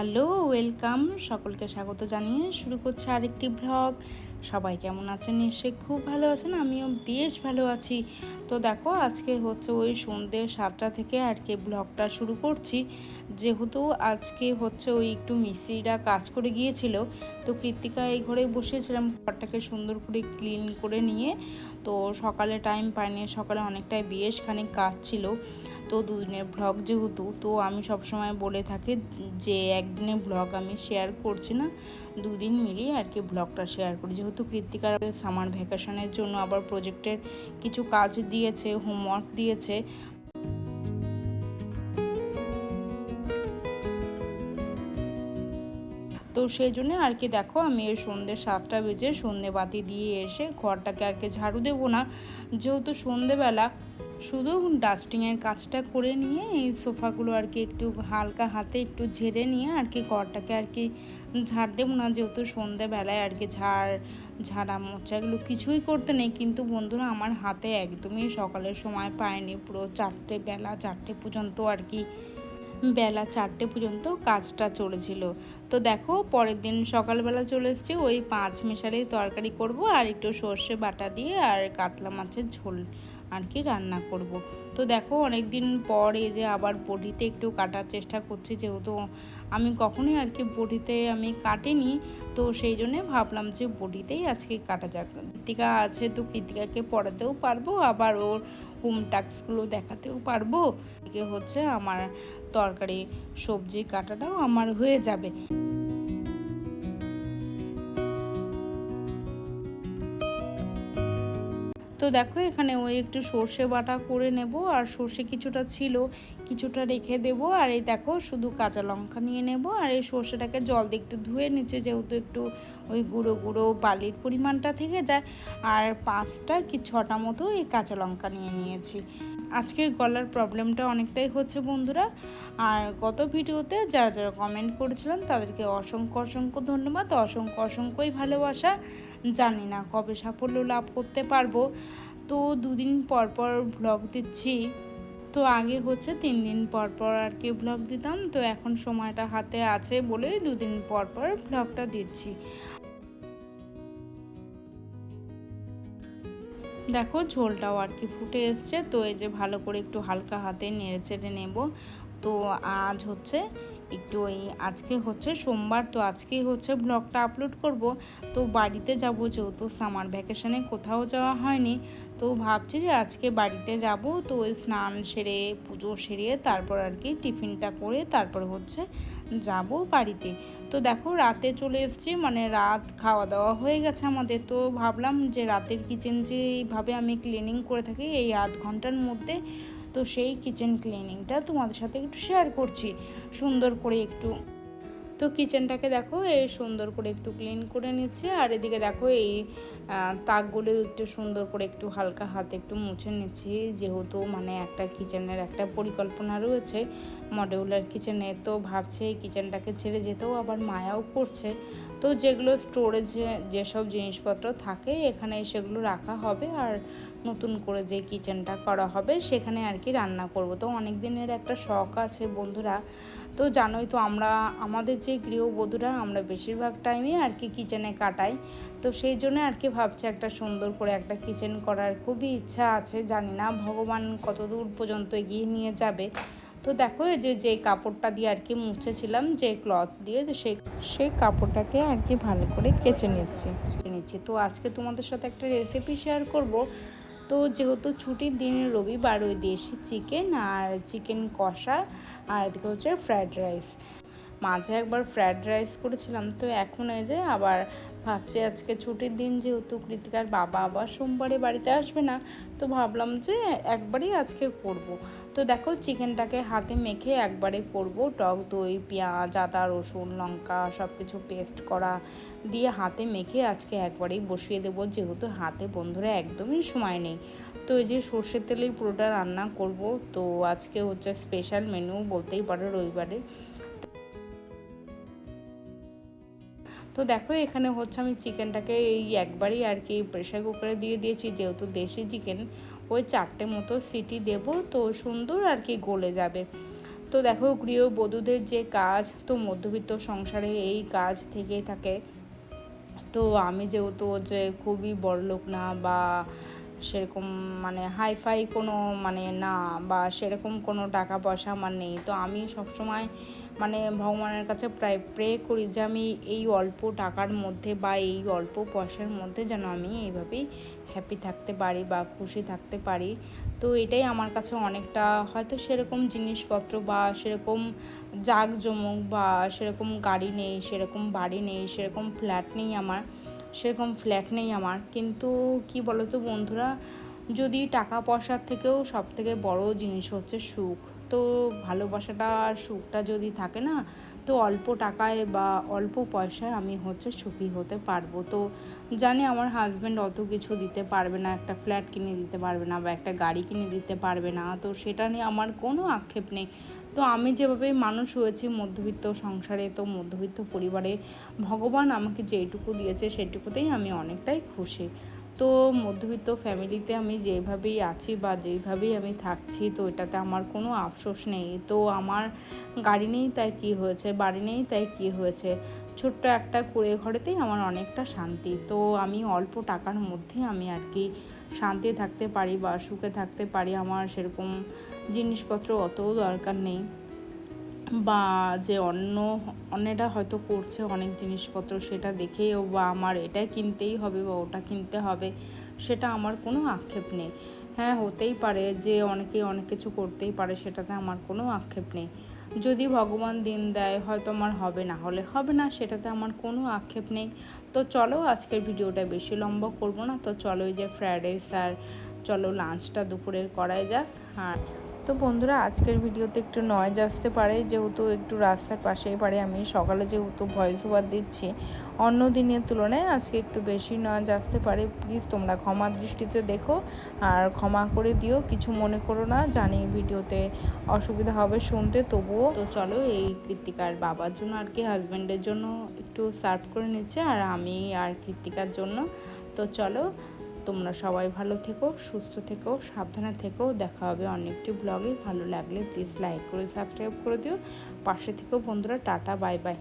Hello, welcome. সকলকে স্বাগত জানিয়ে শুরু করছে আরেকটি ব্লগ। সবাই কেমন আছেন? নিশ্চয়ই খুব ভালো আছেন, আমিও বেশ ভালো আছি। তো দেখো, আজকে হচ্ছে ওই সন্ধ্যে 7টা থেকে আর কি ব্লগটা শুরু করছি। যেহেতু আজকে হচ্ছে ওই একটু মিস্ত্রিরা কাজ করে গিয়েছিল, তো কৃত্তিকা এই ঘরে বসেছিলাম ঘরটাকে সুন্দর করে ক্লিন করে নিয়ে। তো সকালে টাইম পাইনি, সকালে অনেকটাই বেশ খানিক কাজ ছিল। তো দুদিনের ব্লগ যেহেতু, তো আমি সবসময় বলে থাকি যে একদিনের ব্লগ আমি শেয়ার করছি না, দুদিন মিলিয়ে আর কি ব্লগটা শেয়ার করি। যেহেতু কৃত্তিকার সামার ভ্যাকেশনের জন্য আবার প্রজেক্টের কিছু কাজ দিয়েছে, হোমওয়ার্ক দিয়েছে। তো সেই জন্য আর কি দেখো, আমি এই সন্ধ্যে 7টা বেজে সন্ধ্যে বাতি দিয়ে এসে ঘরটাকে আর কি ঝাড়ু দেবো না, যেহেতু সন্ধ্যেবেলা শুধু ডাস্টিংয়ের কাজটা করে নিয়ে এই সোফাগুলো আর কি একটু হালকা হাতে একটু ঝেড়ে নিয়ে আর কি ঘরটাকে আর কি ঝাড় দেবো না, যেহেতু সন্ধ্যেবেলায় আর কি ঝাড়া মোছা এগুলো কিছুই করতে নেই। কিন্তু বন্ধুরা, আমার হাতে একদমই সকালের সময় পায়নি, পুরো 4টে পর্যন্ত আর কি বেলা 4টে পর্যন্ত কাজটা চলেছিল। তো দেখো, পরের দিন সকালবেলা চলে এসেছি, ওই 5 মেশালি তরকারি করব আর একটু সর্ষে বাটা দিয়ে আর কাতলা মাছের ঝোল আর কি রান্না করব। তো দেখো, অনেক দিন পর এই যে আবার বটিতে একটু কাটার চেষ্টা করছি, যেহেতু আমি কখনোই আর কি বটিতে আমি কাটিনি। তো সেই জন্যে ভাবলাম যে বটিতেই আজকে কাটা যাক। কৃত্তিকা আছে, তো কৃত্তিকাকে পড়াতেও পারবো, আবার ওর হোম টাস্কগুলো দেখাতেও পারবো। এদিকে হচ্ছে আমার তরকারি সবজি কাটাটাও আমার হয়ে যাবে। তো দেখো, এখানে ওই একটু সর্ষে বাটা করে নেব, আর সর্ষে কিছুটা ছিল, কিছুটা রেখে দেব। আর এই দেখো, শুধু কাঁচা লঙ্কা নিয়ে নেব, আর এই সর্ষেটাকে জল দিয়ে একটু ধুয়ে নিচ্ছে, যেহেতু একটু ওই গুঁড়ো গুঁড়ো বালির পরিমাণটা থেকে যায়। আর 5টা কি 6টা মতো এই কাঁচা লঙ্কা নিয়ে নিয়েছি। আজকে গলার প্রবলেমটা অনেকটাই হচ্ছে বন্ধুরা। আর গত ভিডিওতে যারা যারা কমেন্ট করেছিলেন তাদেরকে অসংখ্য অসংখ্য ধন্যবাদ, অসংখ্যই ভালোবাসা। জানি না কবে সাফল্য লাভ করতে পারবো। তো 2 দিন পর পর ব্লগ দিচ্ছি। তো আগে হচ্ছে 3 দিন পর পর আর কি ব্লগ দিতাম, তো এখন সময়টা হাতে আছে বলে 2 দিন পর পর ব্লগটা দিচ্ছি। দেখো, ঝোলটাও আর কি ফুটে এসছে, তো এই যে ভালো করে একটু হালকা হাতে নেড়ে চেড়ে নেব। তো আজ হচ্ছে একটু ওই আজকে হচ্ছে সোমবার, তো আজকেই হচ্ছে ব্লগটা আপলোড করব। তো বাড়িতে যাব, যেহেতু সামার ভ্যাকেশনে কোথাও যাওয়া হয়নি, তো ভাবছি যে আজকে বাড়িতে যাব। তো ওই স্নান সেরে পুজো সেরে তারপর আর কি টিফিনটা করে তারপর হচ্ছে যাব বাড়িতে। তো দেখো, রাতে চলে এসেছি, মানে রাত খাওয়া দাওয়া হয়ে গেছে আমাদের। তো ভাবলাম যে রাতের কিচেন যে এইভাবে আমি ক্লিনিং করে থাকি এই আধ ঘন্টার মধ্যে, তো সেই কিচেন ক্লিনিংটা তোমাদের সাথে একটু শেয়ার করছি সুন্দর করে একটু। তো কিচেনটাকে দেখো এই সুন্দর করে একটু ক্লিন করে নিচ্ছে, আর এদিকে দেখো এই তাকগুলো একটু সুন্দর করে একটু হালকা হাতে একটু মুছে নিচ্ছি, যেহেতু মানে একটা কিচেনের একটা পরিকল্পনা রয়েছে মডিউলার কিচেনে। তো ভাবছে এই কিচেনটাকে ছেড়ে যেতেও আবার মায়াও করছে। তো যেগুলো স্টোরেজে যেসব জিনিসপত্র থাকে এখানে সেগুলো রাখা হবে, আর নতুন করে যে কিচেনটা করা হবে সেখানে আর কি রান্না করব। তো অনেক দিনের একটা শখ আছে বন্ধুরা। তো জানোই তো, আমাদের যে গৃহবধূরা আমরা বেশিরভাগ টাইমে আর কি কিচেনে কাটাই। তো সেই জন্য আর কি ভাবছি একটা সুন্দর করে একটা কিচেন করার খুবই ইচ্ছা আছে, জানি না ভগবান কত দূর পর্যন্ত এগিয়ে নিয়ে যাবে। তো দেখো, এই যে কাপড়টা দিয়ে আর কি মুছেছিলাম, যে ক্লথ দিয়ে, সেই কাপড়টাকে আর কি ভালো করে কেচে নিচ্ছি। তো আজকে তোমাদের সাথে একটা রেসিপি শেয়ার করব। তো যেহেতু ছুটির দিন রবিবার, ওই দেশি চিকেন আর চিকেন কষা, আর এদিকে হচ্ছে ফ্রায়েড রাইস। মাঝে একবার ফ্রায়েড রাইস করেছিলাম, তো এখন এই যে আবার ভাবছি আজকে ছুটির দিন, যেহেতু কৃতিকার বাবা আবার সোমবারে বাড়িতে আসবে না, তো ভাবলাম যে একবারই আজকে করব। তো দেখো, চিকেনটাকে হাতে মেখে একবারে করব, টক দই পেঁয়াজ আদা রসুন লঙ্কা সব কিছু পেস্ট করা দিয়ে হাতে মেখে আজকে একবারেই বসিয়ে দেবো, যেহেতু হাতে বন্ধুরা একদমই সময় নেই। তো এই যে সর্ষের তেলেই পুরোটা রান্না করব। তো আজকে হচ্ছে স্পেশাল মেনু বলতেই পারো রবিবারে। তো দেখো, এখানে হচ্ছে আমি চিকেনটাকে এই একবারই আর কি প্রেশার কুকারে দিয়ে দিয়েছি, যেহেতু দেশি চিকেন ওই 4টে মতো সিটি দেব, তো সুন্দর আর কি গলে যাবে। তো দেখো গৃহবধূদের যে কাজ, তো মধ্যবিত্ত সংসারে এই কাজ থেকেই থাকে। তো আমি যেহেতু যে খুবই বড়লোক না বা সেরকম মানে হাইফাই কোনো মানে না, বা সেরকম কোনো টাকা পয়সা আমার নেই, তো আমি সবসময় মানে ভগবানের কাছে প্রায় প্রে করি যে আমি এই অল্প টাকার মধ্যে বা এই অল্প পয়সার মধ্যে যেন আমি এইভাবেই হ্যাপি থাকতে পারি বা খুশি থাকতে পারি। তো এটাই আমার কাছে অনেকটা, হয়তো সেরকম জিনিসপত্র বা সেরকম জাঁকজমক বা সেরকম গাড়ি নেই, সেরকম বাড়ি নেই, সেরকম ফ্ল্যাট নেই আমার, কিন্তু কি বলো তো বন্ধুরা, যদি টাকা পয়সার থেকেও সবথেকে বড় জিনিস হচ্ছে সুখ। তো ভালোবাসাটা আর সুখটা যদি থাকে না, তো অল্প টাকায় বা অল্প পয়সায় আমি হচ্ছে সুখী হতে পারবো। তো জানি আমার হাজব্যান্ড অত কিছু দিতে পারবে না, একটা ফ্ল্যাট কিনে দিতে পারবে না বা একটা গাড়ি কিনে দিতে পারবে না, তো সেটা নিয়ে আমার কোনো আক্ষেপ নেই। তো আমি যেভাবে মানুষ হয়েছি মধ্যবিত্ত সংসারে, তো মধ্যবিত্ত পরিবারে ভগবান আমাকে যেইটুকু দিয়েছে সেটুকুতেই আমি অনেকটাই খুশি। তো মধ্যবিত্ত ফ্যামিলিতে আমি যেভাবেই আছি বা যেইভাবেই আমি থাকছি, তো এটাতে আমার কোনো আফসোস নেই। তো আমার গাড়ি নেই তাই কী হয়েছে, বাড়ি নেই তাই কী হয়েছে, ছোট্ট একটা কুঁড়ে ঘরেতেই আমার অনেকটা শান্তি। তো আমি অল্প টাকার মধ্যে আমি আর কি শান্তি থাকতে পারি বা সুখে থাকতে পারি। আমার সেরকম জিনিসপত্র অতও দরকার নেই, বা যে অন্যেরা হয়তো করছে অনেক জিনিসপত্র, সেটা দেখেও বা আমার এটা কিনতেই হবে বা ওটা কিনতে হবে, সেটা আমার কোনো আক্ষেপ নেই। হ্যাঁ, হতেই পারে যে অনেকে অনেক কিছু করতেই পারে, সেটাতে আমার কোনো আক্ষেপ নেই। যদি ভগবান দিন দেয় হয়তো আমার হবে, না হলে হবে না, সেটাতে আমার কোনো আক্ষেপ নেই। তো চলো আজকের ভিডিওটা বেশি লম্বা করবো না, তো চলো এই যে ফ্রায়েড রাইস আর চলো লাঞ্চটা দুপুরের করাই যাক। আর তো বন্ধুরা, আজকের ভিডিওতে একটু নয়েজ আসতে পারে, যেহেতু একটু রাস্তার পাশেই পারে। আমি সকালে যেহেতু ভয়েস ওভার দিচ্ছি, অন্য দিনের তুলনায় আজকে একটু বেশি নয়েজ আসতে পারে। প্লিজ তোমরা ক্ষমা দৃষ্টিতে দেখো আর ক্ষমা করে দিও, কিছু মনে করো না। জানি ভিডিওতে অসুবিধা হবে শুনতে, তবুও। তো চলো এই কৃত্তিকার বাবার জন্য আর কি, হাজব্যান্ডের জন্য একটু সার্ভ করে নিচ্ছে, আর আমি আর কৃত্তিকার জন্য। তো চলো, তোমরা সবাই ভালো থেকো, সুস্থ থেকো, সাবধানে থেকো। দেখা হবে অন্য একটি ব্লগে। ভালো লাগলে প্লিজ লাইক করে সাবস্ক্রাইব করে দিও, পাশে থেকো বন্ধুরা। Tata, bye bye.